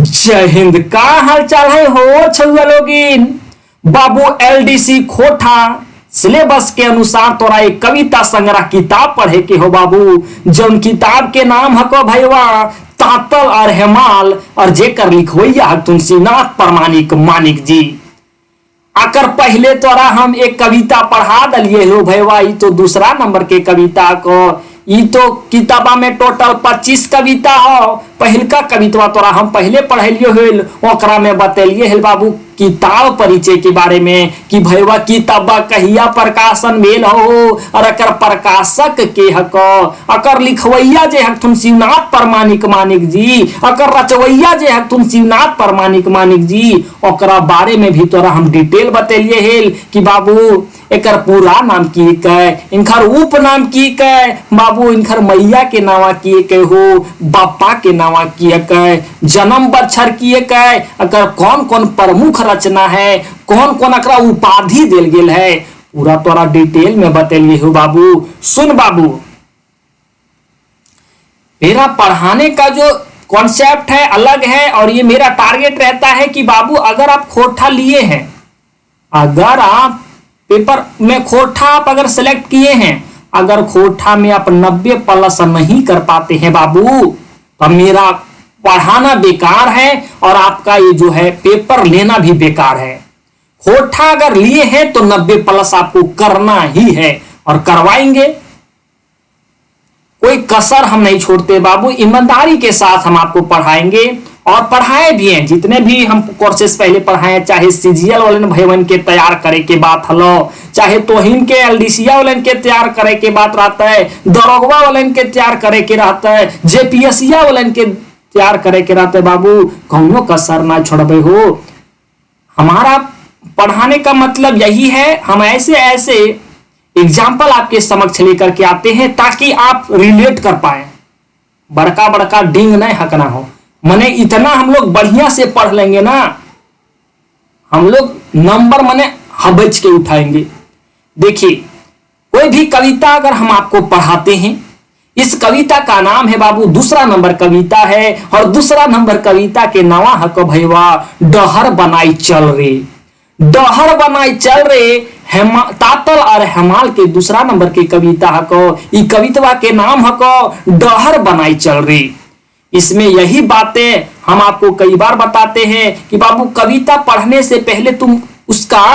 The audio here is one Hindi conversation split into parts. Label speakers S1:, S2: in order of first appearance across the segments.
S1: जय हिंद। का हाल चाल है हो छुआ लोगिन। बाबू एलडीसी खोटा सिलेबस के अनुसार तोरा एक कविता संग्रह किताब पढ़े के हो बाबू। जौन किताब के नाम हको भैया तातल और हेमाल और जेकर लिखवैया तुलसीनाथ प्रमाणिक मानिक जी। आकर पहले तोरा हम एक कविता पढ़ा दलिए हो भैया। ये तो दूसरा नंबर के कविता को ये तो किताबा में टोटल 25 कविता हो। पहिलका कविता तोरा हम पहले पढ़लियो होल ओकरा में बतलिए है बाबू किताब परिचय के बारे में कि भैया किताबा कहिया प्रकाशन भेल हो और अकर प्रकाशक के हको अकर लिखवैया जे हक तुम शिवनाथ प्रमाणिक मानिक जी अकर रचवैया जे हक तुम शिवनाथ प्रमाणिक मानिक जी ओकरा बारे में भी तोरा हम डिटेल बतलिए हेल कि बाबू एकर पूरा नाम की इनकर उपनाम की बाबू इनकर मैया के नावा किए के हो बापा के नावा किए जन्म बच्छर किए अगर कौन कौन प्रमुख रचना है कौन कौन अकरा उपाधि दिल गेल है पूरा तोरा डिटेल में बतलिए हो बाबू। सुन बाबू मेरा पढ़ाने का जो कॉन्सेप्ट है अलग है और ये मेरा टारगेट रहता है कि बाबू अगर आप खोटा लिए हैं अगर आप पेपर में खोटा आप अगर सेलेक्ट किए हैं अगर खोटा में आप 90 प्लस नहीं कर पाते हैं बाबू तो मेरा पढ़ाना बेकार है और आपका ये जो है पेपर लेना भी बेकार है। खोटा अगर लिए हैं तो 90 प्लस आपको करना ही है और करवाएंगे। कोई कसर हम नहीं छोड़ते बाबू। ईमानदारी के साथ हम आपको पढ़ाएंगे और पढ़ाए भी हैं। जितने भी हम कोर्सेस पहले पढ़ाए चाहे सीजीएल वाले भैवन के तैयार करे के बात हलो चाहे तोहिन के एलडीसीआ वाले के तैयार करे के बात रहता है दरोगवा वाले के तैयार करे के रहता है जेपीएससीआ वाले के तैयार करे के रहता है बाबू कौनो कसर ना छोड़बे हो। हमारा पढ़ाने का मतलब यही है हम ऐसे ऐसे एग्जाम्पल आपके समक्ष लेकर के आते हैं ताकि आप रिलेट कर पाए। बड़का बड़का डिंग नहीं हकना हो मने इतना हम लोग बढ़िया से पढ़ लेंगे ना हम लोग नंबर मने हबच के उठाएंगे। देखिए कोई भी कविता अगर हम आपको पढ़ाते हैं इस कविता का नाम है बाबू दूसरा नंबर कविता है और दूसरा नंबर कविता के नवा हक भैया डहर बनाई चल रे। डहर बनाई चल रे तातल और हेमाल के दूसरा नंबर के कविता हको ई कविता के नाम हको डहर बनाई चल रे। इसमें यही बातें हम आपको कई बार बताते हैं कि बाबू कविता पढ़ने से पहले तुम उसका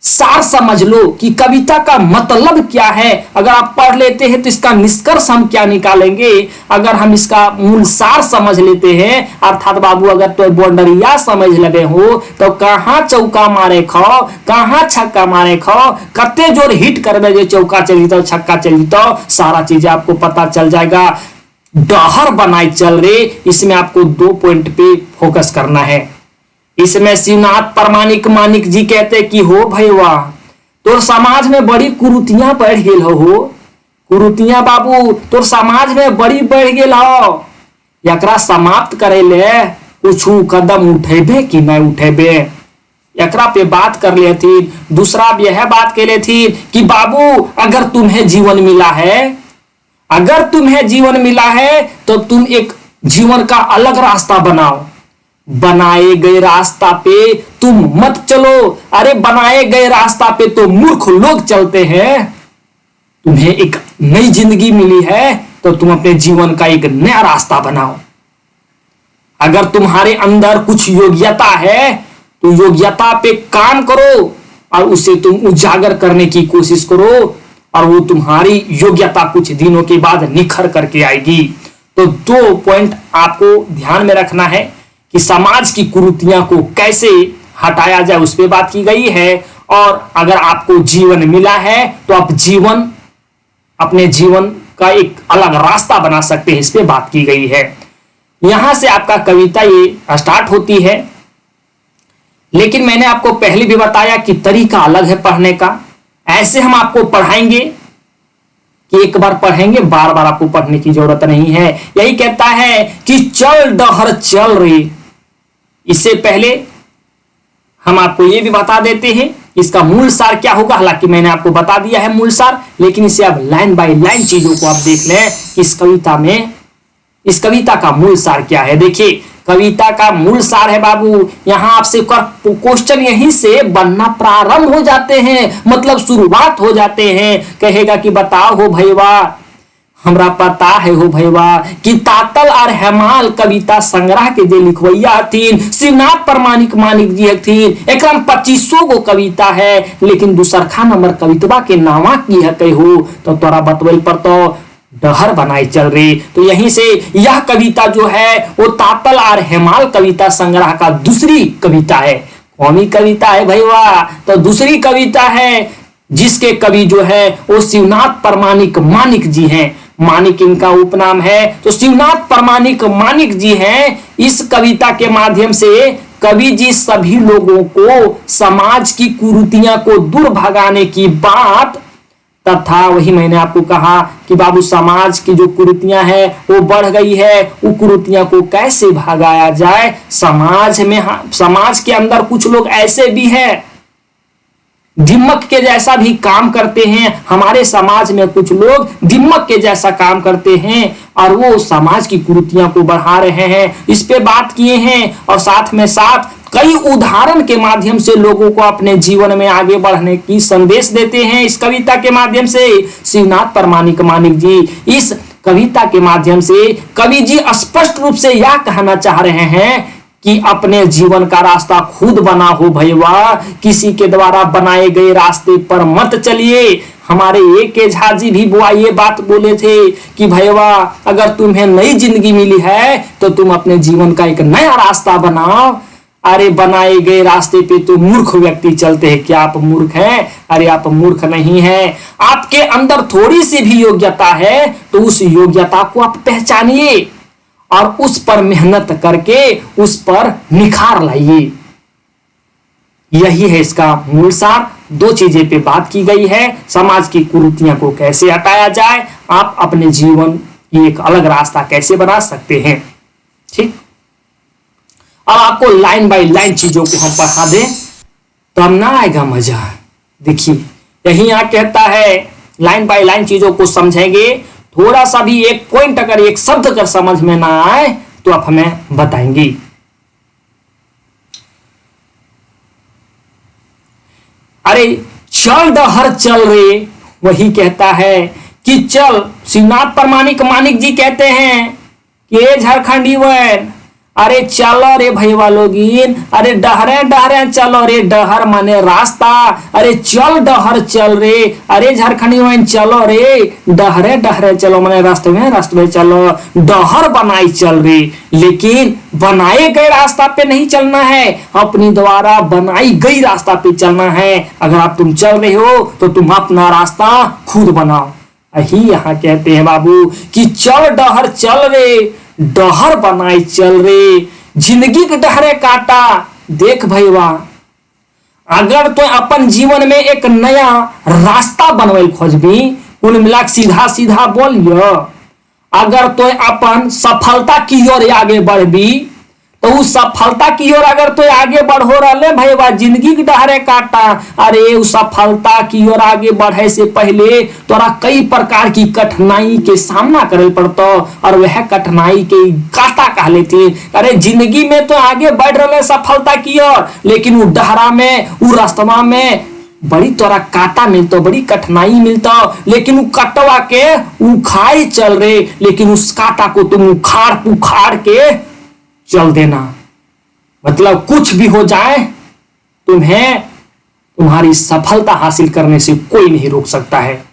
S1: सार समझ लो कि कविता का मतलब क्या है। अगर आप पढ़ लेते हैं तो इसका निष्कर्ष हम क्या निकालेंगे। अगर हम इसका मूल सार समझ लेते हैं अर्थात बाबू अगर तो बॉन्डरिया समझ लगे हो तो कहाँ चौका मारे खो कहाँ छक्का मारे खो कते जोर हिट करबे जो चौका चली तो छक्का चली तो सारा चीजें आपको पता चल जाएगा। डहर बनाई चल रे इसमें आपको 2 पॉइंट पे फोकस करना है। इसमें शिवनाथ प्रमाणिक मानिक जी कहते कि हो भैया तोर समाज में बड़ी कुरुतियां बढ़ गेल हो कुरुतियां बाबू तोर समाज में बड़ी बढ़ गेल हो एकरा समाप्त करे ले कुछ कदम उठेबे कि नहीं उठेबे एकरा पे बात कर ले थी। दूसरा यह बात के लिए थी कि बाबू अगर तुम्हें जीवन मिला है अगर तुम्हें जीवन मिला है तो तुम एक जीवन का अलग रास्ता बनाओ। बनाए गए रास्ता पे तुम मत चलो। अरे बनाए गए रास्ता पे तो मूर्ख लोग चलते हैं। तुम्हें एक नई जिंदगी मिली है तो तुम अपने जीवन का एक नया रास्ता बनाओ। अगर तुम्हारे अंदर कुछ योग्यता है तो योग्यता पे काम करो और उसे तुम उजागर करने की कोशिश करो और वो तुम्हारी योग्यता कुछ दिनों के बाद निखर करके आएगी। तो 2 पॉइंट आपको ध्यान में रखना है कि समाज की कुरीतियों को कैसे हटाया जाए उस पर बात की गई है। और अगर आपको जीवन मिला है तो आप अपने जीवन का एक अलग रास्ता बना सकते हैं इस पे बात की गई है। यहां से आपका कविता ये स्टार्ट होती है लेकिन मैंने आपको पहले भी बताया कि तरीका अलग है पढ़ने का। ऐसे हम आपको पढ़ाएंगे कि एक बार पढ़ेंगे बार बार आपको पढ़ने की जरूरत नहीं है। यही कहता है कि चल डहर चल रे। इससे पहले हम आपको ये भी बता देते हैं इसका मूल सार क्या होगा। हालांकि मैंने आपको बता दिया है मूल सार लेकिन इसे आप लाइन बाय लाइन चीजों को आप देख लें इस कविता का मूल सार क्या है। देखिए कविता का मूल सार है बाबू। यहाँ आपसे क्वेश्चन यहीं से बनना प्रारंभ हो जाते हैं, मतलब शुरुआत हो जाते हैं। कहेगा कि बताओ हो भैया, हमरा पता है हो भैया कि तातल और हेमाल कविता संग्रह के जे लिखवैया हथिन शिवनाथ प्रमाणिक मानिक जी हथिन। एकरा में 2500 गो कविता है, लेकिन दूसरखा नंबर कवितवा के नामा की है कहो तो तोरा बतवल पर तो डहर बनाई चल रही। तो यहीं से यह कविता जो है वो तातल और हेमाल कविता संग्रह का दूसरी कविता है। कौमी कविता है भैया, तो दूसरी कविता है जिसके कवि जो है वो शिवनाथ प्रमाणिक मानिक जी हैं। मानिक इनका उपनाम है, तो शिवनाथ प्रमाणिक मानिक जी हैं। इस कविता के माध्यम से कवि जी सभी लोगों को समाज की कुरीतियां को दूर भगाने की बात तथा वही मैंने आपको कहा कि बाबू समाज की जो कुरीतियां हैं वो बढ़ गई है, वो कुरीतियां को कैसे भगाया जाए। समाज के अंदर कुछ लोग ऐसे भी हैं दिम्मक के जैसा भी काम करते हैं। हमारे समाज में कुछ लोग दिम्मक के जैसा काम करते हैं और वो समाज की कुरीतियां को बढ़ा रहे हैं। इस पे बात किए हैं और साथ में साथ कई उदाहरण के माध्यम से लोगों को अपने जीवन में आगे बढ़ने की संदेश देते हैं। इस कविता के माध्यम से शिवनाथ प्रमाणिक मानिक जी इस कविता के माध्यम से कवि जी स्पष्ट रूप से यह कहना चाह रहे हैं कि अपने जीवन का रास्ता खुद बना हो भैया, किसी के द्वारा बनाए गए रास्ते पर मत चलिए। हमारे A.K. झा जी भी बुआ ये बात बोले थे कि भैया अगर तुम्हें नई जिंदगी मिली है तो तुम अपने जीवन का एक नया रास्ता बनाओ। अरे बनाए गए रास्ते पे तो मूर्ख व्यक्ति चलते हैं। क्या आप मूर्ख हैं? अरे आप मूर्ख नहीं हैं। आपके अंदर थोड़ी सी भी योग्यता है तो उस योग्यता को आप पहचानिए और उस पर मेहनत करके उस पर निखार लाइए। यही है इसका मूल सार। दो चीजें पे बात की गई है, समाज की कुरीतियां को कैसे हटाया जाए, आप अपने जीवन की एक अलग रास्ता कैसे बना सकते हैं। ठीक, अब आपको लाइन बाय लाइन चीजों को हम पढ़ा दें तो हम ना आएगा मजा। देखिए यही यहां कहता है लाइन बाय लाइन चीजों को समझेंगे। थोड़ा सा भी एक पॉइंट अगर एक शब्द कर समझ में ना आए तो आप हमें बताएंगे। अरे चल डहर चल रे, वही कहता है कि चल। शिवनाथ प्रमाणिक मानिक जी कहते हैं कि झारखंडी वन, अरे चलो रे भैया लोगिन, अरे डहरे डहरे चलो रे। डहर माने रास्ता, अरे चल डहर चल रे। अरे झारखंडी वन चलो रे, डहरे डहरे चलो माने रास्ते में चलो। डहर बनाई चल रे, लेकिन बनाए गए रास्ता पे नहीं चलना है, अपनी द्वारा बनाई गई रास्ता पे चलना है। अगर आप तुम चल रहे हो तो तुम अपना रास्ता खुद बनाओ। यही यहाँ कहते हैं बाबू कि चल डहर चल रे, डहर बनाई चल रे। जिंदगी के डहरे काटा देख भैया, अगर तो अपन जीवन में एक नया रास्ता बनवल खोजबी, कुल मिला सीधा सीधा बोलियो, अगर तो अपन सफलता की ओर आगे बढ़बी तो उस सफलता की ओर अगर तो आगे बढ़ो रहे भैया, जिंदगी के डहरे काटा। अरे उस सफलता की ओर आगे बढ़े से पहले तोरा कई प्रकार की कठिनाई के सामना करे पड़ता और वह कठिनाई के काटा कह लेते। अरे जिंदगी में तो आगे बढ़ रहे सफलता की ओर, लेकिन वो डहरा में वो रास्ता में बड़ी तोरा काटा मिलता, बड़ी कठिनाई मिलता, लेकिन वो कटवा के उखाड़ चल रहे। लेकिन उस काटा को तुम उखाड़ पुखाड़ के चल देना, मतलब कुछ भी हो जाए तुम्हें तुम्हारी सफलता हासिल करने से कोई नहीं रोक सकता है।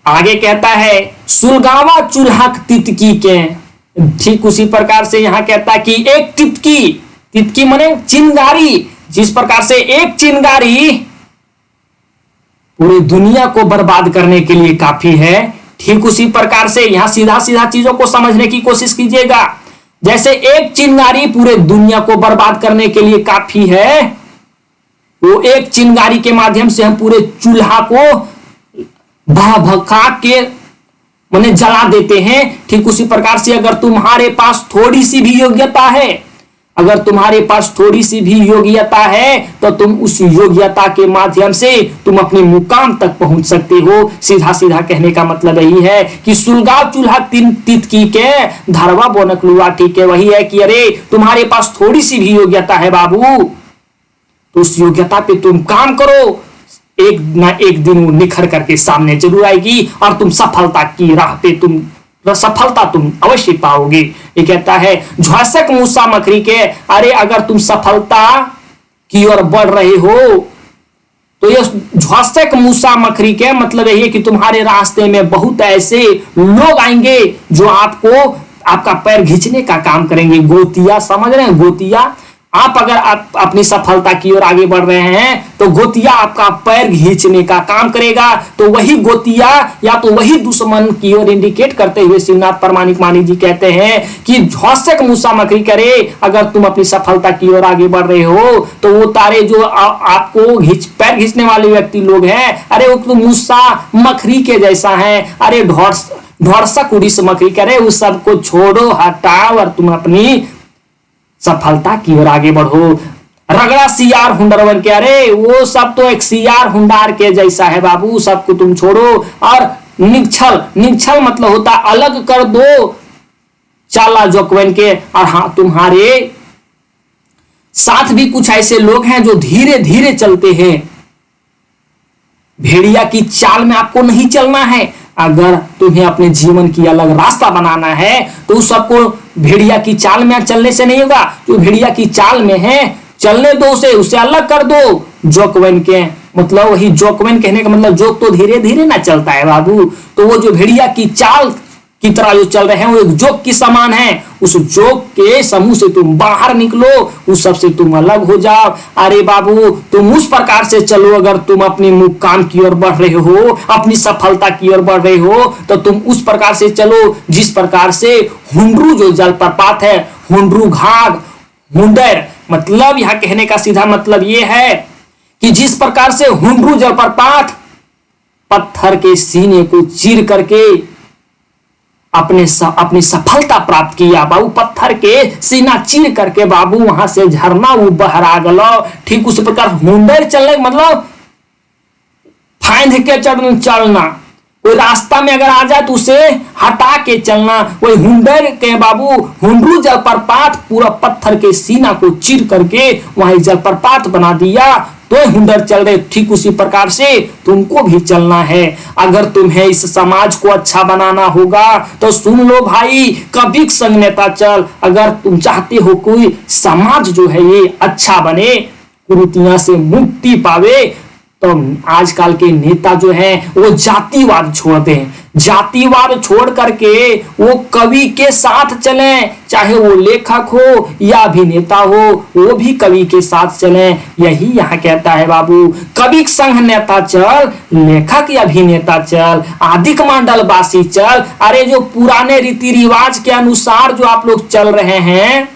S1: आगे कहता है सुलगावा चूल्हा तितकी के। ठीक उसी प्रकार से यहां कहता है कि एक तितकी माने चिंगारी, जिस प्रकार से एक चिंगारी पूरी दुनिया को बर्बाद करने के लिए काफी है, ठीक उसी प्रकार से यहां सीधा सीधा चीजों को समझने की कोशिश कीजिएगा। जैसे एक चिंगारी पूरे दुनिया को बर्बाद करने के लिए काफी है, वो एक चिंगारी के माध्यम से हम पूरे चूल्हा को भभका के माने जला देते हैं। ठीक उसी प्रकार से अगर तुम्हारे पास थोड़ी सी भी योग्यता है, अगर तुम्हारे पास थोड़ी सी भी योग्यता है तो तुम उस योग्यता के माध्यम से तुम अपने मुकाम तक पहुंच सकते हो। सीधा सीधा कहने का मतलब यही है कि सुलगाव चूल्हा तीन तितकी के धरवा बोनक लुआ ठीक है। वही है कि अरे तुम्हारे पास थोड़ी सी भी योग्यता है बाबू, तो उस योग्यता पे तुम काम करो, एक ना एक दिन वो निखर करके सामने जरूर आएगी और तुम सफलता की राह पे सफलता तुम अवश्य पाओगे। ये कहता है झुआसक मूसा मकरी के, अरे अगर तुम सफलता की ओर बढ़ रहे हो तो ये झुआसक मूसा मकरी के मतलब यही है कि तुम्हारे रास्ते में बहुत ऐसे लोग आएंगे जो आपका पैर खींचने का काम करेंगे। गोतिया, समझ रहे हैं? गोतिया, आप अगर आप अपनी सफलता की ओर आगे बढ़ रहे हैं तो गोतिया आपका पैर खींचने का काम करेगा। तो वही गोतिया या तो वही दुश्मन की ओर इंडिकेट करते हुए शिवनाथ परमाणिक मानिक जी कहते हैं कि झौसक मूसा मकरी करे, अगर तुम अपनी सफलता की ओर आगे बढ़ रहे हो तो वो तारे जो आपको पैर खींचने वाले व्यक्ति लोग हैं, अरे वो तो मूसा मकरी के जैसा है। अरे ढोरसक उड़ीस मकरी करे, उस सबको छोड़ो, हटाओ और तुम अपनी सफलता की ओर आगे बढ़ो। रगड़ा सियार हुंडरवन के, अरे वो सब तो एक सियार हुंडार के जैसा है बाबू, सबको तुम छोड़ो। और निक्षल मतलब होता अलग कर दो चाला जोकवन के। और हाँ, तुम्हारे साथ भी कुछ ऐसे लोग हैं जो धीरे धीरे चलते हैं। भेड़िया की चाल में आपको नहीं चलना है। अगर तुम्हें अपने जीवन की अलग रास्ता बनाना है तो उस सबको भेड़िया की चाल में चलने से नहीं होगा। जो भेड़िया की चाल में है चलने दो, उसे अलग कर दो। जोकवन के मतलब वही जोकवन कहने का मतलब जोक तो धीरे धीरे ना चलता है बाबू। तो वो जो भेड़िया की चाल की तरह जो चल रहे हैं वो एक जोक की समान है। उस जोक के समूह से तुम बाहर निकलो, उस सब से तुम अलग हो जाओ। अरे बाबू, तुम उस प्रकार से चलो, अगर तुम अपने मुकाम की ओर बढ़ रहे हो, अपनी सफलता की ओर बढ़ रहे हो तो तुम उस प्रकार से चलो जिस प्रकार से हुंडरू जो जलप्रपात है, हुंडरू घाघ हुंडर, मतलब यह कहने का सीधा मतलब ये है कि जिस प्रकार से हुंडरू जलप्रपात पत्थर के सीने को चीर करके अपनी सफलता प्राप्त किया बाबू, पत्थर के सीना चीर करके बाबू वहां से झरना वो बहरा गलो। ठीक उसी प्रकार हुंडर चलने मतलब फाइंद के चलना, कोई रास्ता में अगर आ जाए तो उसे हटा के चलना। वही हुंडर के बाबू, हुंडरू जलप्रपात पूरा पत्थर के सीना को चीर करके वहां जलप्रपात बना दिया तो हुंडर चल रहे। ठीक उसी प्रकार से तुमको भी चलना है। अगर तुम्हें इस समाज को अच्छा बनाना होगा तो सुन लो भाई, कभी संग नेता चल। अगर तुम चाहते हो कोई समाज जो है ये अच्छा बने, कुरीतियां से मुक्ति पावे, तो आजकल के नेता जो हैं वो जातिवाद छोड़ दें। जातिवाद छोड़ करके वो कवि के साथ चलें, चाहे वो लेखक हो या अभिनेता हो, वो भी कवि के साथ चलें। यही यहाँ कहता है बाबू, कवि संग नेता चल, लेखक या अभिनेता चल, आदिक मंडल वासी चल। अरे जो पुराने रीति रिवाज के अनुसार जो आप लोग चल रहे हैं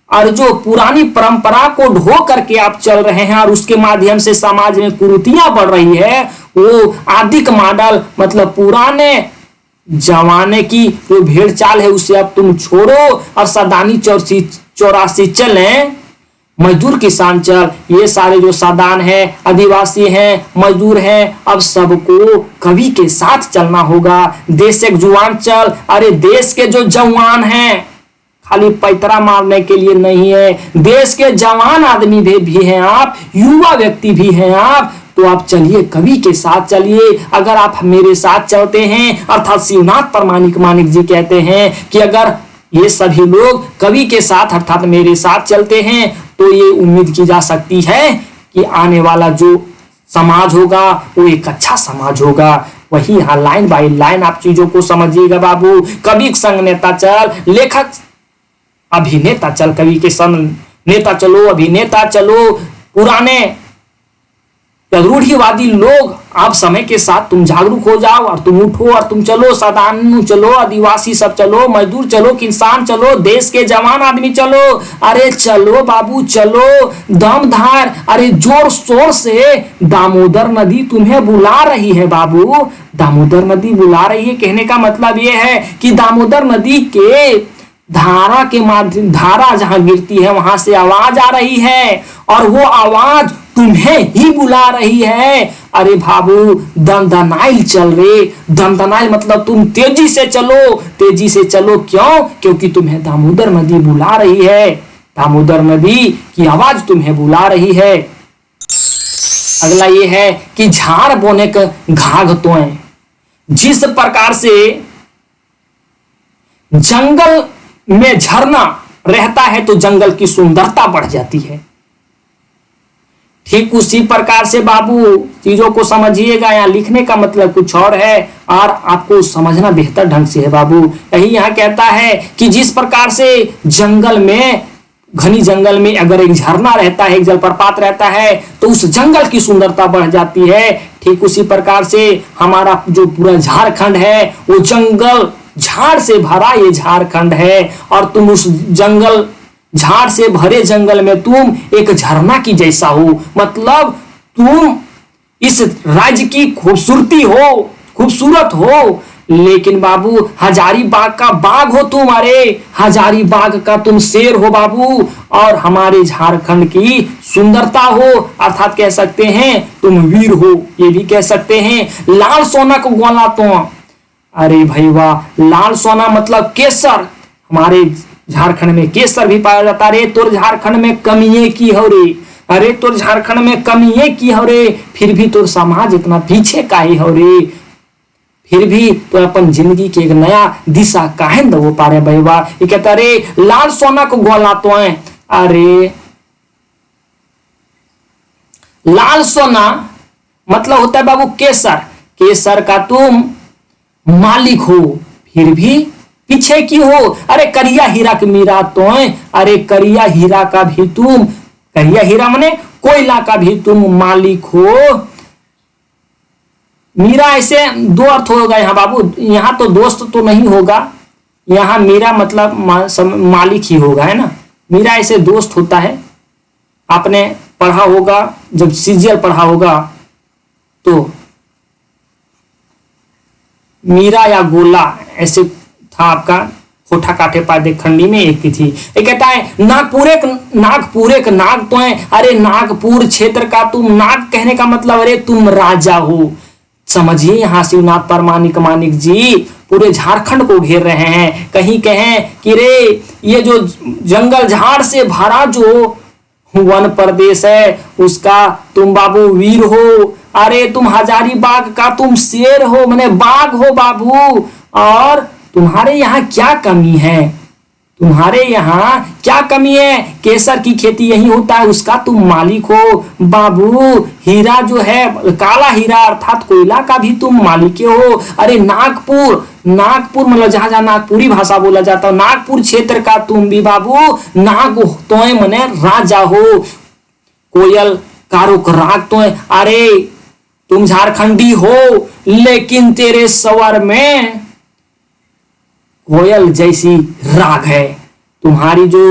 S1: और जो पुरानी परंपरा को ढो करके आप चल रहे हैं और उसके माध्यम से समाज में कुरीतियां बढ़ रही है, वो आदिक मॉडल मतलब पुराने जमाने की जो भेड़ चाल है उसे अब तुम छोड़ो और सदानी चौरासी चलें। मजदूर किसान चल, ये सारे जो सादान है, आदिवासी हैं, मजदूर हैं, अब सबको कवि के साथ चलना होगा। देश एक जुआन चल, अरे देश के जो जवान हैं खाली पैतरा मारने के लिए नहीं है, देश के जवान आदमी भी हैं आप, युवा व्यक्ति भी हैं आप, तो आप चलिए कवि के साथ चलिए। अगर आप मेरे साथ चलते हैं, अर्थात शिवनाथ परमाणिक मानिक जी कहते हैं कि अगर ये सभी लोग कवि के साथ अर्थात मेरे साथ चलते हैं तो ये उम्मीद की जा सकती है कि आने वाला जो समाज होगा वो एक अच्छा समाज होगा। वही यहाँ लाइन बाय लाइन आप चीजों को समझिएगा बाबू। कवि संग नेता चल, लेखक अभिनेता चल, कवि के संग नेता चलो, अभिनेता चलो। पुराने रूढ़िवादी लोग, आप समय के साथ तुम जागरूक हो जाओ और तुम उठो और तुम चलो, साधारण चलो, आदिवासी सब चलो, मजदूर चलो, किसान चलो, देश के जवान आदमी चलो। अरे चलो बाबू चलो, दम धार, अरे जोर शोर से दामोदर नदी तुम्हें बुला रही है बाबू, दामोदर नदी बुला रही है। कहने का मतलब यह है कि दामोदर नदी के धारा के माध्यम, धारा जहां गिरती है वहां से आवाज आ रही है और वो आवाज तुम्हें ही बुला रही है। अरे बाबू दंदनाइल चल रे, दंदनाइल मतलब तुम तेजी से चलो, तेजी से चलो। क्यों? क्योंकि तुम्हें दामोदर नदी बुला रही है, दामोदर नदी की आवाज तुम्हें बुला रही है। अगला ये है कि झाड़ बोने का घाघ तोए। जिस प्रकार से जंगल में झरना रहता है तो जंगल की सुंदरता बढ़ जाती है, ठीक उसी प्रकार से बाबू चीजों को समझिएगा। यहाँ लिखने का मतलब कुछ और है और आपको समझना बेहतर ढंग से है बाबू। यही यहाँ कहता है कि जिस प्रकार से जंगल में, घनी जंगल में अगर एक झरना रहता है, एक जलप्रपात रहता है तो उस जंगल की सुंदरता बढ़ जाती है, ठीक उसी प्रकार से हमारा जो पूरा झारखंड है वो जंगल झाड़ से भरा ये झारखंड है और तुम उस जंगल, झाड़ से भरे जंगल में तुम एक झरना की जैसा हो। मतलब तुम इस राज्य की खूबसूरती हो, खूबसूरत हो। लेकिन बाबू हजारीबाग का बाघ हो तुम, अरे हजारीबाग का तुम शेर हो बाबू, और हमारे झारखंड की सुंदरता हो, अर्थात कह सकते हैं तुम वीर हो, ये भी कह सकते हैं। लाल सोना को ग्वाला तो, अरे भाई वाह, लाल सोना मतलब केसर, हमारे झारखंड में केसर भी पाया जाता। अरे तोर झारखंड में कमिए की हो रे, अरे तोर झारखंड में कमिए की हो रे, फिर भी तोर समाज इतना पीछे काहे हो रे, फिर भी तो अपन जिंदगी के एक नया दिशा काहे न दो पा रहे भाई वाह। ये कहता अरे लाल सोना को ग्वाला तो है, अरे लाल सोना मतलब होता है बाबू केसर, केसर का तुम मालिक हो फिर भी पीछे क्यों हो। अरे करिया हीरा की मीरा तो है, अरे करिया हीरा का भी तुम, करिया हीरा माने कोयला का भी तुम मालिक हो। मीरा ऐसे दो अर्थ होगा यहाँ बाबू, यहाँ तो दोस्त तो नहीं होगा, यहाँ मीरा मतलब मालिक ही होगा, है ना। मीरा ऐसे दोस्त होता है, आपने पढ़ा होगा जब सीजीएल पढ़ा होगा तो मीरा या गोला ऐसे था आपका, होठा काठे पादे खंडी में एक थी। ये कहता है नागपुर एक नाग तो है, अरे नागपुर क्षेत्र का तुम, नाग कहने का मतलब अरे तुम राजा हो। समझिए यहाँ शिवनाथ परमानिक मानिक जी पूरे झारखंड को घेर रहे हैं। कहीं कहें कि रे ये जो जंगल झाड़ से भरा जो वन प्रदेश है उसका तुम बाबू वीर हो, अरे तुम हजारीबाग का तुम शेर हो, माने बाघ हो बाबू। और तुम्हारे यहाँ क्या कमी है, तुम्हारे यहाँ क्या कमी है, केसर की खेती यही होता है, उसका तुम मालिक हो बाबू। हीरा जो है काला हीरा अर्थात कोयला का भी तुम मालिक हो। अरे नागपुर, नागपुर मतलब जहां जहां नागपुरी भाषा बोला जाता है, नागपुर क्षेत्र का तुम भी बाबू नाग तोय मने राजा हो। कोयल कारुक राग तो, अरे तुम झारखंडी हो लेकिन तेरे स्वर में कोयल जैसी राग है, तुम्हारी जो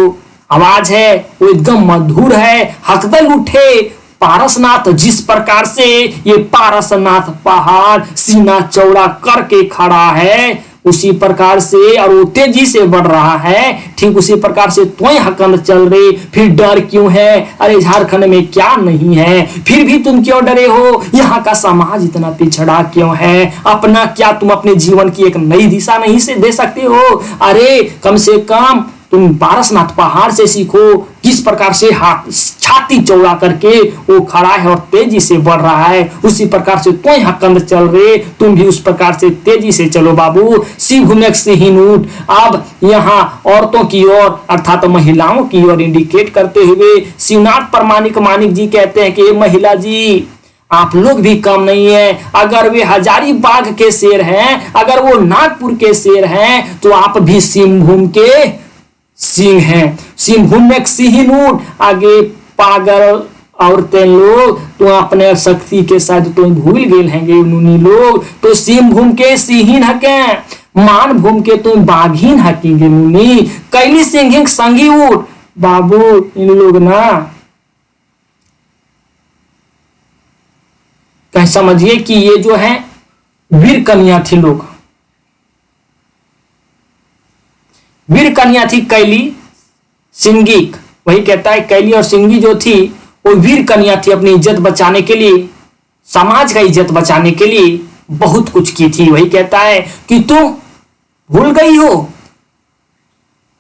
S1: आवाज है वो एकदम मधुर है। हकदल उठे पारसनाथ, जिस प्रकार से ये पारसनाथ पहाड़ सीना चौड़ा करके खड़ा है उसी प्रकार से, और वो तेजी से बढ़ रहा है, ठीक उसी प्रकार से त्वं हकंद चल रहे, फिर डर क्यों है। अरे झारखंड में क्या नहीं है, फिर भी तुम क्यों डरे हो, यहाँ का समाज इतना पिछड़ा क्यों है, अपना क्या तुम अपने जीवन की एक नई दिशा नहीं से दे सकते हो। अरे कम से कम तुम पारसनाथ पहाड़ से सीखो किस प्रकार से हाथ छाती चौड़ा करके वो खड़ा है और तेजी से बढ़ रहा है, उसी प्रकार से तुम हकंद चल रहे, तुम भी उस प्रकार से तेजी से चलो बाबू। सिंह सिंह उठ। अब यहाँ औरतों की ओर अर्थात महिलाओं की ओर इंडिकेट करते हुए शिवनाथ परमानिक मानिक जी कहते हैं कि महिला जी आप लोग भी कम नहीं है, अगर वे हजारीबाग के शेर हैं, अगर वो नागपुर के शेर हैं तो आप भी सिंहभूम के सिंह हैं। सिंहभूम में सिंह नूट, आगे पागल औरतें लोग तो अपने शक्ति के साथ तो भूल गए हैंगे उन्हीं लोग, तो सिंहभूम के सिंहीन हके, मान भूम के तुम बाघीन हकेंगे मुनि, कैली सिंह संगी उठ बाबू। इन लोग ना कह समझिए कि ये जो है वीर कन्या थी लोग, वीर कन्या थी कैली सिंगिक, वही कहता है कैली और सिंगी जो थी वो वीर कन्या थी, अपनी इज्जत बचाने के लिए, समाज का इज्जत बचाने के लिए बहुत कुछ की थी। वही कहता है कि तुम भूल गई हो,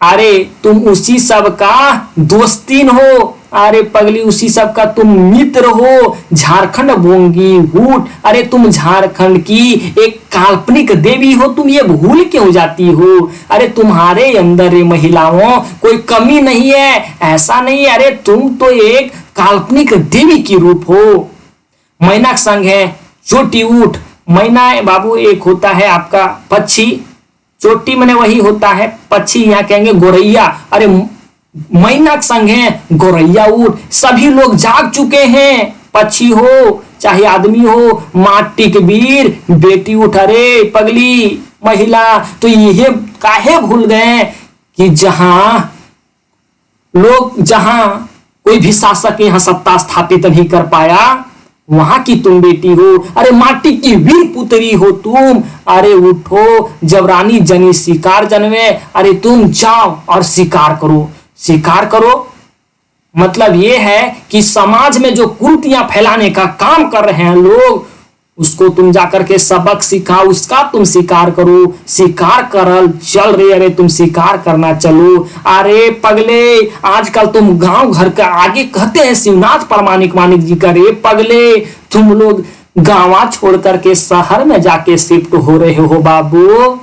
S1: अरे तुम उसी सब का दोस्तीन हो, अरे पगली उसी सब का तुम मित्र हो, झारखंड बोंगी हूट, अरे तुम झारखंड की एक काल्पनिक देवी हो, तुम ये भूल क्यों जाती हो? अरे तुम्हारे अंदर ये महिलाओं कोई कमी नहीं है, ऐसा नहीं है, अरे तुम तो एक काल्पनिक देवी की रूप हो। मैना संग है चोटी ऊठ, मैना बाबू एक होता है आपका पक्षी, चोटी मने वही होता है पक्षी, यहाँ कहेंगे गोरैया, अरे मैना संग है गोरैया उठ, सभी लोग जाग चुके हैं, पक्षी हो चाहे आदमी हो, माटी के वीर बेटी उठ, अरे पगली महिला तो ये काहे भूल गए कि जहां कोई भी शासक यहाँ सत्ता स्थापित नहीं कर पाया, वहां की तुम बेटी हो, अरे माटी की वीर पुत्री हो तुम, अरे उठो जब रानी जनी शिकार जनवे, अरे तुम जाओ और शिकार करो, शिकार करो। मतलब ये है कि समाज में जो कुरीतियां फैलाने का काम कर रहे हैं लोग, उसको तुम जाकर के सबक सिखाओ, उसका तुम शिकार करो, शिकार करल चल रहे, अरे तुम शिकार करना चलो। अरे पगले आजकल तुम गांव घर का आगे कहते हैं शिवनाथ परमाणिक मानिक जी का, रे पगले तुम लोग गांव छोड़ करके शहर में जाके शिफ्ट हो रहे हो बाबू,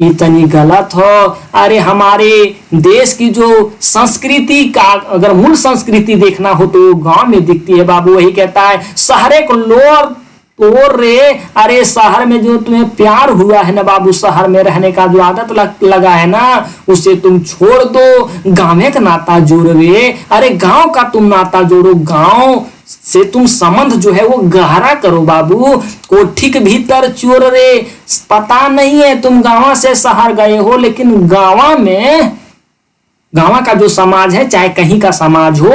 S1: इतनी गलत हो। अरे हमारे देश की जो संस्कृति का अगर मूल संस्कृति देखना हो तो गांव में दिखती है बाबू। वही कहता है शहरे को लोर तोड़ रे, अरे शहर में जो तुम्हें प्यार हुआ है ना बाबू, शहर में रहने का जो आदत लगा है ना, उसे तुम छोड़ दो, गांव का नाता जोड़ रे, अरे गांव का तुम नाता जोड़ो, गांव से तुम संबंध जो है वो गहरा करो बाबू। कोठी के भीतर चोर रे, पता नहीं है तुम गांव से शहर गए हो, लेकिन गांव का जो समाज है, चाहे कहीं का समाज हो,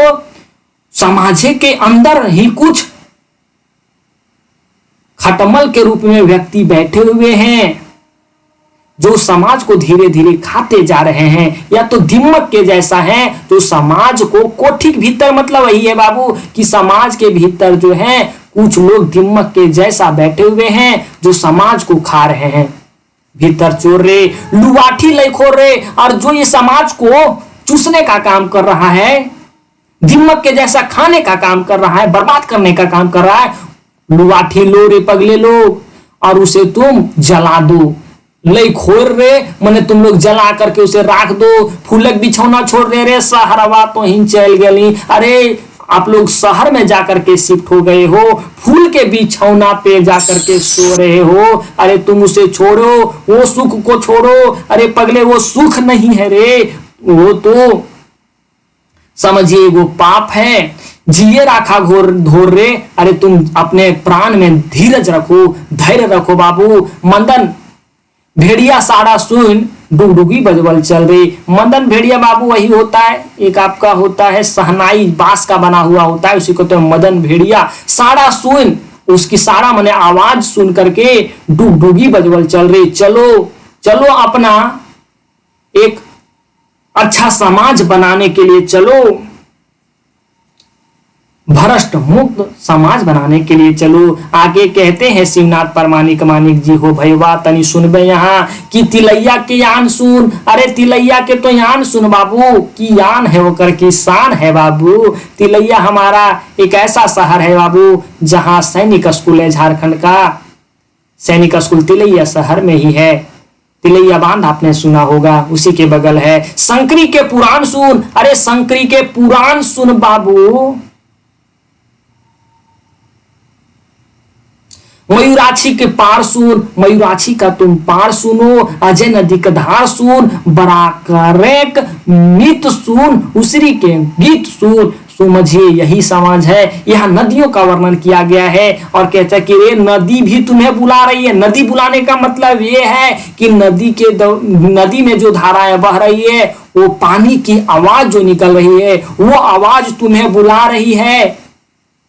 S1: समाज के अंदर ही कुछ खटमल के रूप में व्यक्ति बैठे हुए हैं जो समाज को धीरे धीरे खाते जा रहे हैं, या तो दिमक के जैसा है जो समाज को कोठी के भीतर, मतलब वही है बाबू कि समाज के भीतर जो है कुछ लोग दिमक के जैसा बैठे हुए हैं जो समाज को खा रहे हैं, भीतर चोर रे, लुवाठी लैखोर रे, और जो ये समाज को चूसने का काम कर रहा है, दिमक के जैसा खाने का काम कर रहा है, बर्बाद करने का काम कर रहा है, लुवाठी लो रे पगले लोग, और उसे तुम जला दो, लई खोर रे मने तुम लोग जला करके उसे राख दो, फूलक बिछौना छोड़ दे रे, शहरवा तो ही चल गई, अरे आप लोग शहर में जाकर के शिफ्ट हो गए हो, फूल के बिछौना पे जाकर के सो रहे हो, अरे तुम उसे छोड़ो, वो सुख को छोड़ो, अरे पगले वो सुख नहीं है रे, वो तो समझिए वो पाप है, जिए राखा धोर रे, अरे तुम अपने प्राण में धीरज रखो, धैर्य रखो बाबू। मदन भेड़िया साड़ा सुन डुगडुगी बजबल चल रही, मदन भेड़िया बाबू वही होता है, एक आपका होता है सहनाई बांस का बना हुआ होता है, उसी को तो मदन भेड़िया, साड़ा सुन उसकी साड़ा मने आवाज सुन करके डुगडुगी बजबल चल रही, चलो चलो अपना एक अच्छा समाज बनाने के लिए चलो, भ्रष्ट मुक्त समाज बनाने के लिए चलो। आगे कहते हैं शिवनाथ परमाणिक मानिक जी, हो भैया तनी सुनबे यहाँ कि तिलैया के यान सुन, अरे तिलैया के तो यान सुन बाबू, की यान है वो कर की शान है बाबू। तिलैया हमारा एक ऐसा शहर है बाबू जहाँ सैनिक स्कूल है, झारखंड का सैनिक स्कूल तिलैया शहर में ही है। तिलैया बांध आपने सुना होगा, उसी के बगल है। शंकरी के पुराण सुन, अरे शंकरी के पुराण सुन बाबू। मयूराक्षी के पार सुन, मयूराक्षी का तुम पार सुनो, अजय नदी का धार सुन, बड़ा करेक मित सुन, उसरी के गीत सुन। समझिए यही समाज है। यहाँ नदियों का वर्णन किया गया है और कहता है कि ये नदी भी तुम्हें बुला रही है। नदी बुलाने का मतलब ये है कि नदी में जो धाराएं बह रही है, वो पानी की आवाज जो निकल रही है, वो आवाज तुम्हें बुला रही है।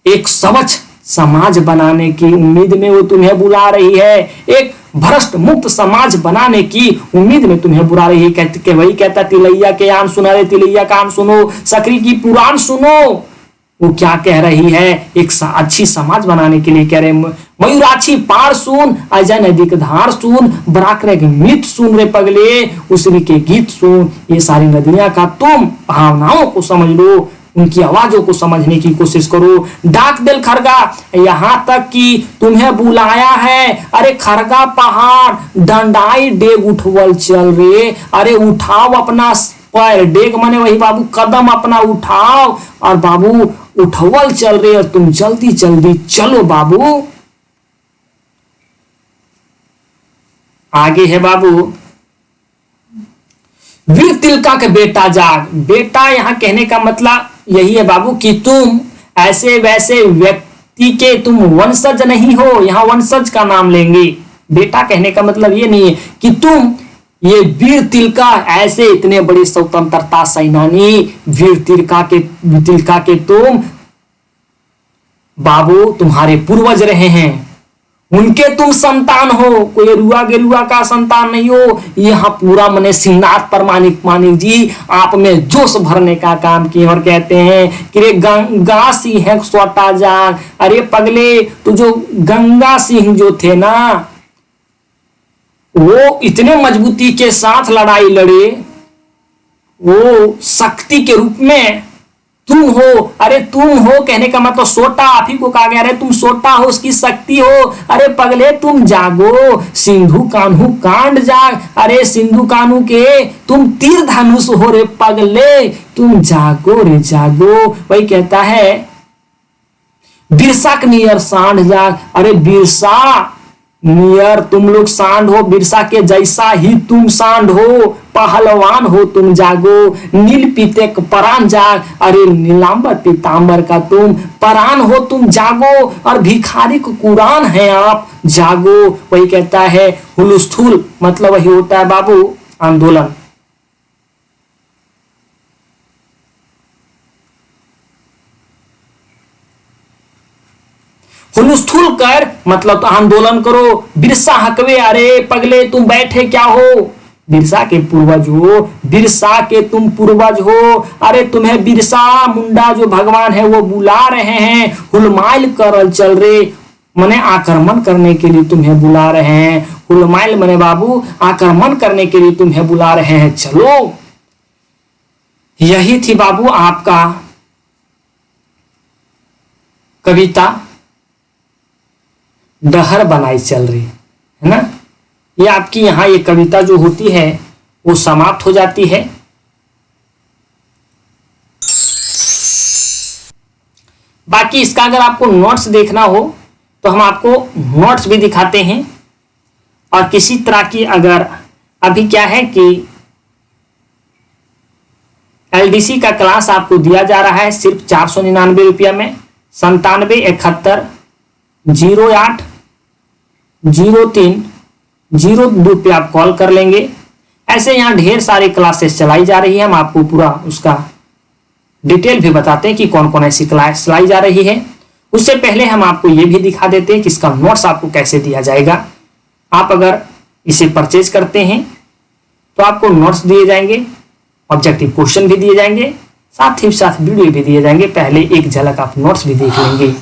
S1: एक स्वच्छ समाज बनाने की उम्मीद में वो तुम्हें बुला रही है, एक भ्रष्ट मुक्त समाज बनाने की उम्मीद में तुम्हें बुला रही है। कहते के वही कहता तिलैया के आन सुना रे, तिलैया का आन सुनो, सकरी की पुराण सुनो। वो क्या कह रही है, एक अच्छी समाज बनाने के लिए कह रहे, मयूराक्षी पार सुन, अजय नदी के धार सुन, बराकरे के मित सुन रे पगले, उसरी के गीत सुन। ये सारी नदियां का तुम भावनाओं को समझ लो, उनकी आवाजों को समझने की कोशिश करो। डाक दिल खरगा, यहां तक कि तुम्हें बुलाया है। अरे खरगा पहाड़ डंडाई डेग उठवल चल रे, अरे उठाओ अपना पैर, डेग माने वही बाबू कदम अपना उठाओ, और बाबू उठवल चल रहे और तुम जल्दी जल्दी चलो बाबू। आगे है बाबू, वीर तिलका के बेटा जाग। बेटा यहां कहने का मतलब यही है बाबू कि तुम ऐसे वैसे व्यक्ति के तुम वंशज नहीं हो, यहां वंशज का नाम लेंगे। बेटा कहने का मतलब ये नहीं है कि तुम ये वीर तिलका ऐसे इतने बड़े स्वतंत्रता सेनानी वीर तिलका के तुम बाबू तुम्हारे पूर्वज रहे हैं, उनके तुम संतान हो, कोई रुआ गेरुआ का संतान नहीं हो। यहाँ पूरा मने सिंहनाथ परमाणिक मानिक जी आप में जोश भरने का काम किए और कहते हैं कि रे गंगा सिंह सोटा जाग। अरे पगले, तो जो गंगा सिंह जो थे ना, वो इतने मजबूती के साथ लड़ाई लड़े, वो शक्ति के रूप में तुम हो। अरे तुम हो कहने का मतलब सोटा आप ही को कहा गया, अरे तुम सोटा हो, उसकी शक्ति हो। अरे पगले तुम जागो, सिंधु कान्हू कांड जाग। अरे सिंधु कान्हू के तुम तीर धनुष हो रे पगले, तुम जागो रे जागो। वही कहता है बिरसा के नियर सांड जाग। अरे बिरसा नियर तुम लोग सांड हो, बिरसा के जैसा ही तुम सांड हो, पहलवान हो तुम जागो। नील पीते परान जाग, अरे नीलांबर पीतांबर का तुम परान हो तुम जागो। और भिखारी को कुरान है आप जागो। वही कहता है हुलस्थुल मतलब वही होता है बाबू आंदोलन। हुलस्थुल कर मतलब तो आंदोलन करो। बिरसा हकवे, अरे पगले तुम बैठे क्या हो, बिरसा के पूर्वज हो, बिरसा के तुम पूर्वज हो। अरे तुम्हें बिरसा मुंडा जो भगवान है वो बुला रहे हैं, हुलमाइल करल चल रे, मने आक्रमण करने के लिए तुम्हें बुला रहे हैं। हुलमाइल मने बाबू आक्रमण करने के लिए तुम्हें बुला रहे हैं, चलो। यही थी बाबू आपका कविता डहर बनाई चल रही है ना। ये आपकी यहाँ ये कविता जो होती है वो समाप्त हो जाती है। बाकी इसका अगर आपको नोट्स देखना हो तो हम आपको नोट्स भी दिखाते हैं। और किसी तरह की अगर अभी क्या है कि एलडीसी का क्लास आपको दिया जा रहा है सिर्फ 499 रुपया में, 9771080302 पे आप कॉल कर लेंगे। ऐसे यहाँ ढेर सारी क्लासेस चलाई जा रही है, हम आपको पूरा उसका डिटेल भी बताते हैं कि कौन कौन ऐसी क्लास चलाई जा रही है। उससे पहले हम आपको ये भी दिखा देते हैं कि इसका नोट्स आपको कैसे दिया जाएगा। आप अगर इसे परचेज करते हैं तो आपको नोट्स दिए जाएंगे, ऑब्जेक्टिव क्वेश्चन भी दिए जाएंगे, साथ ही साथ वीडियो भी दिए जाएंगे। पहले एक झलक आप नोट्स भी देख लेंगे।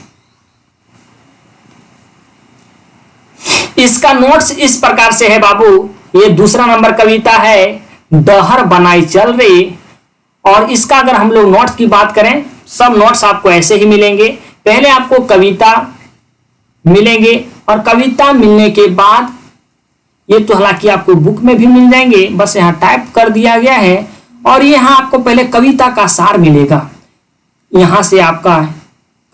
S1: इसका नोट्स इस प्रकार से है बाबू, ये दूसरा नंबर कविता है डहर बनाई चल रही। और इसका अगर हम लोग नोट्स की बात करें, सब नोट्स आपको ऐसे ही मिलेंगे। पहले आपको कविता मिलेंगे और कविता मिलने के बाद ये तो हालांकि आपको बुक में भी मिल जाएंगे, बस यहाँ टाइप कर दिया गया है। और यहाँ आपको पहले कविता का सार मिलेगा, यहाँ से आपका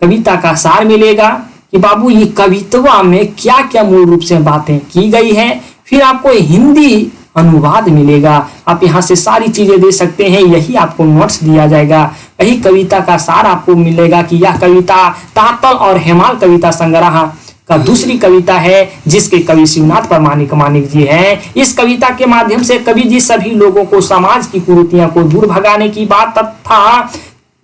S1: कविता का सार मिलेगा कि बाबू ये कविता में क्या क्या मूल रूप से बातें की गई है। फिर आपको हिंदी अनुवाद मिलेगा, आप यहाँ से सारी चीजें दे सकते हैं। यही आपको नोट्स दिया जाएगा, यही कविता का सार आपको मिलेगा कि यह कविता तातल और हेमाल कविता संग्रह का दूसरी कविता है जिसके कवि शिवनाथ परमानिक जी हैं। इस कविता के माध्यम से कवि जी सभी लोगों को समाज की कुरीतियों को दूर भगाने की बात तथा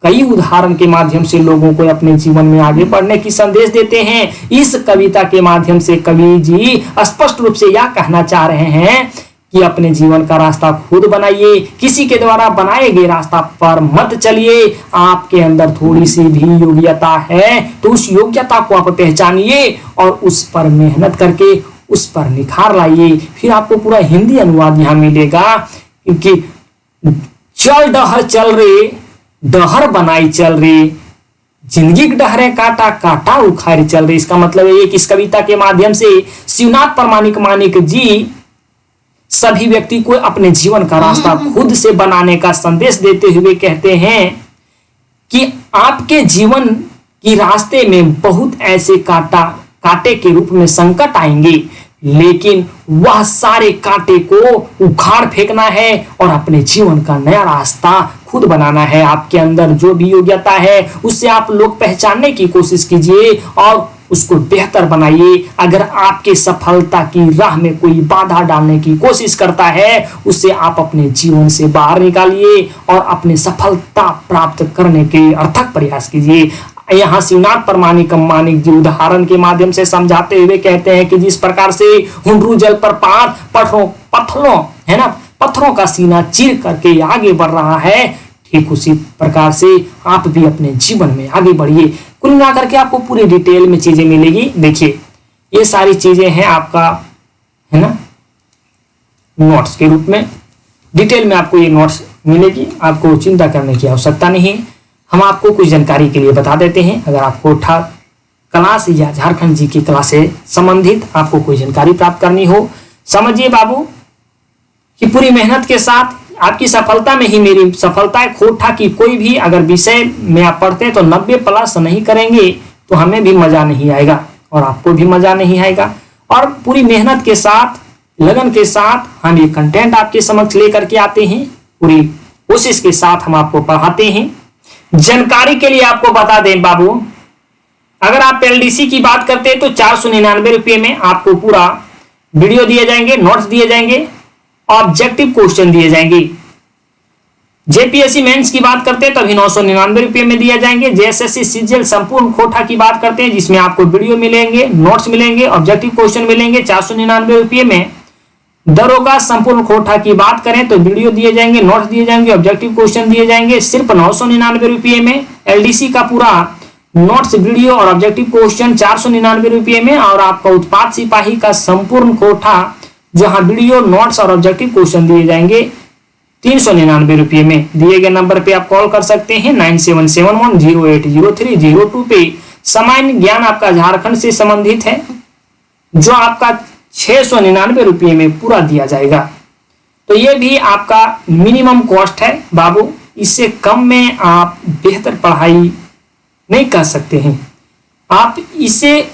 S1: कई उदाहरण के माध्यम से लोगों को अपने जीवन में आगे बढ़ने की संदेश देते हैं। इस कविता के माध्यम से कवि जी स्पष्ट रूप से यह कहना चाह रहे हैं कि अपने जीवन का रास्ता खुद बनाइए, किसी के द्वारा बनाए गए रास्ता पर मत चलिए। आपके अंदर थोड़ी सी भी योग्यता है तो उस योग्यता को आप पहचानिए और उस पर मेहनत करके उस पर निखार लाइए। फिर आपको पूरा हिंदी अनुवाद यहाँ मिलेगा कि चल डहर चल रे, डहर बनाई चल रे, जिंदगी डहरे काटा काटा उखाड़ चल रे। इसका मतलब है कि इस कविता के माध्यम से शिवनाथ प्रामाणिक मानिक जी सभी व्यक्ति को अपने जीवन का रास्ता खुद से बनाने का संदेश देते हुए कहते हैं कि आपके जीवन की रास्ते में बहुत ऐसे कांटे के रूप में संकट आएंगे, लेकिन वह सारे कांटे को उखाड़ फेंकना है और अपने जीवन का नया रास्ता खुद बनाना है। आपके अंदर जो भी योग्यता है उससे आप लोग पहचानने की कोशिश कीजिए और उसको बेहतर बनाइए। अगर आपके सफलता की राह में कोई बाधा डालने की कोशिश करता है उसे आप अपने जीवन से बाहर निकालिए और अपने सफलता प्राप्त करने के अर्थक प्रयास कीजिए। यहाँ शिवनाथ प्रामाणिक मानिक जी उदाहरण के माध्यम से समझाते हुए कहते हैं कि जिस प्रकार से हुंडरू जल पर पत्थरों का सीना चीर करके आगे बढ़ रहा है, ठीक उसी प्रकार से आप भी अपने जीवन में आगे बढ़िए। कुल मिलाकर के आपको पूरी डिटेल में चीजें मिलेगी। देखिए ये सारी चीजें हैं आपका, है ना, नोट्स के रूप में डिटेल में आपको ये नोट्स मिलेगी। आपको चिंता करने की आवश्यकता नहीं है। हम आपको कुछ जानकारी के लिए बता देते हैं। अगर आपको क्लास या झारखंड जी की क्लास से संबंधित आपको कोई जानकारी प्राप्त करनी हो, समझिए बाबू कि पूरी मेहनत के साथ आपकी सफलता में ही मेरी सफलता है। खोटा की कोई भी अगर विषय में आप पढ़ते हैं तो 90+ नहीं करेंगे तो हमें भी मजा नहीं आएगा और आपको भी मजा नहीं आएगा। और पूरी मेहनत के साथ, लगन के साथ हम ये कंटेंट आपके समक्ष लेकर के आते हैं। पूरी कोशिश के साथ हम आपको पढ़ाते हैं। जानकारी के लिए आपको बता दें बाबू, अगर आप एलडीसी की बात करते हैं तो 499 रुपये में आपको पूरा वीडियो दिए जाएंगे, नोट्स दिए जाएंगे, ऑब्जेक्टिव क्वेश्चन दिए जाएंगे। जेपीएससी मेंस की बात करते हैं तो अभी 999 रुपये में दिए जाएंगे। जेएसएससी सीजीएल संपूर्ण खोटा की बात करते हैं जिसमें आपको वीडियो मिलेंगे, नोट्स मिलेंगे, ऑब्जेक्टिव क्वेश्चन मिलेंगे 499 रुपये में। दरोगा संपूर्ण खोटा की बात करें तो वीडियो दिए जाएंगे, नोट्स दिए जाएंगे, ऑब्जेक्टिव क्वेश्चन दिए जाएंगे सिर्फ 999 रुपये में। एलडीसी का पूरा नोट्स, वीडियो और ऑब्जेक्टिव क्वेश्चन 499 रुपये में। और आपका उत्पाद सिपाही का संपूर्ण कोठा जहां वीडियो, नोट्स और ऑब्जेक्टिव क्वेश्चन दिए जाएंगे 399 रुपये में। दिए गए नंबर पे आप कॉल कर सकते हैं 9771080302 पे। सामान्य ज्ञान आपका झारखंड से संबंधित है जो आपका 699 रुपये में पूरा दिया जाएगा। तो ये भी आपका मिनिमम कॉस्ट है बाबू, इससे कम में आप बेहतर पढ़ाई नहीं कर सकते हैं। आप इसे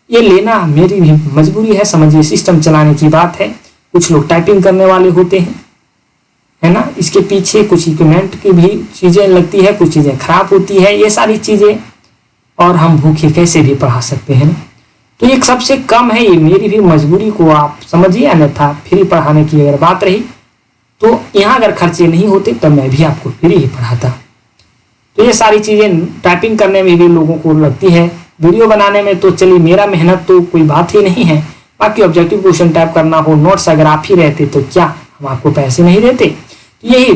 S1: ये लेना मेरी भी मजबूरी है, समझिए सिस्टम चलाने की बात है। कुछ लोग टाइपिंग करने वाले होते हैं, है ना, इसके पीछे कुछ इक्विपमेंट की भी चीजें लगती है, कुछ चीजें खराब होती है, ये सारी चीजें, और हम भूखे कैसे भी पढ़ा सकते हैं ना। तो ये सबसे कम है, ये मेरी भी मजबूरी को आप समझिए। अन्यथा फ्री पढ़ाने की अगर बात रही तो यहाँ अगर खर्चे नहीं होते तो मैं भी आपको फ्री ही पढ़ाता। तो ये सारी चीजें टाइपिंग करने में भी लोगों को लगती है, वीडियो बनाने में तो चलिए मेरा मेहनत तो कोई बात ही नहीं है। बाकी ऑब्जेक्टिव क्वेश्चन टाइप करना हो, नोट्स अगर आप ही रहते तो क्या हम आपको पैसे नहीं देते। यही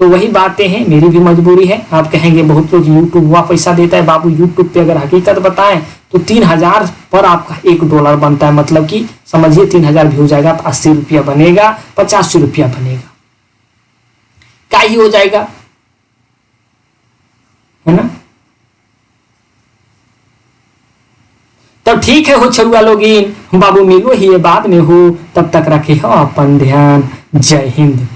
S1: तो वही बातें हैं, मेरी भी मजबूरी है। आप कहेंगे बहुत लोग यूट्यूब हुआ पैसा देता है बाबू, यूट्यूब पे अगर हकीकत बताएं तो 3000 पर आपका $1 बनता है। मतलब कि समझिए 3000 भी हो जाएगा तो 80 रुपया बनेगा, 85 रुपया बनेगा, क्या ही हो जाएगा, है ना। तब ठीक है हो छरुआ लोगिन बाबू, मिलो ही ये बाद में हो, तब तक रखे हो अपन ध्यान। जय हिंद।